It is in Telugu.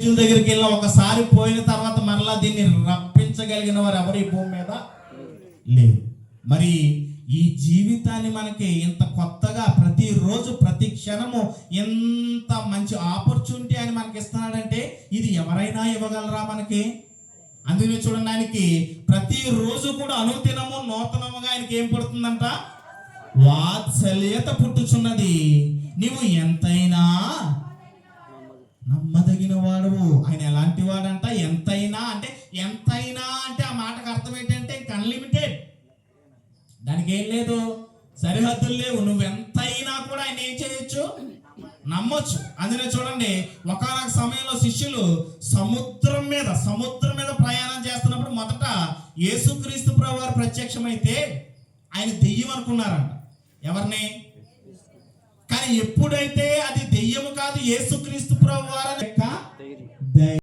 దగ్గరికి వెళ్ళిన ఒకసారి పోయిన తర్వాత మరలా దీన్ని రప్పించగలిగిన వారు ఎవరు ఈ భూమి మీద లేరు. మరి ఈ జీవితాన్ని మనకి ఇంత కొత్తగా ప్రతిరోజు ప్రతి క్షణము ఎంత మంచి ఆపర్చునిటీ అని మనకి ఇస్తున్నాడంటే ఇది ఎవరైనా ఇవ్వగలరా మనకి? అందుకని చూడండి, ఆయనకి ప్రతిరోజు కూడా అనుదినము నూతనముగా ఆయనకి ఏం పడుతుందంట? వాత్సల్యత పుట్టుచున్నది. నీవు ఎంతైనా నమ్మదగిన వాడువు. ఆయన ఎలాంటి వాడంట? ఎంతైనా అంటే ఆ మాటకు అర్థం ఏంటంటే అన్లిమిటెడ్, దానికి ఏం లేదు, సరిహద్దులు లేవు. నువ్వెంతైనా కూడా ఆయన ఏం చేయొచ్చు? నమ్మొచ్చు. అందుకనే చూడండి, ఒకానొక సమయంలో శిష్యులు సముద్రం మీద ప్రయాణం చేస్తున్నప్పుడు మొదట యేసుక్రీస్తు ప్రభువారు ప్రత్యక్షమైతే ఆయన దెయ్యం అనుకున్నారంట. ఎవరిని? కానీ ఎప్పుడైతే అది దెయ్యము కాదు, యేసుక్రీస్తు ప్రభువారు యొక్క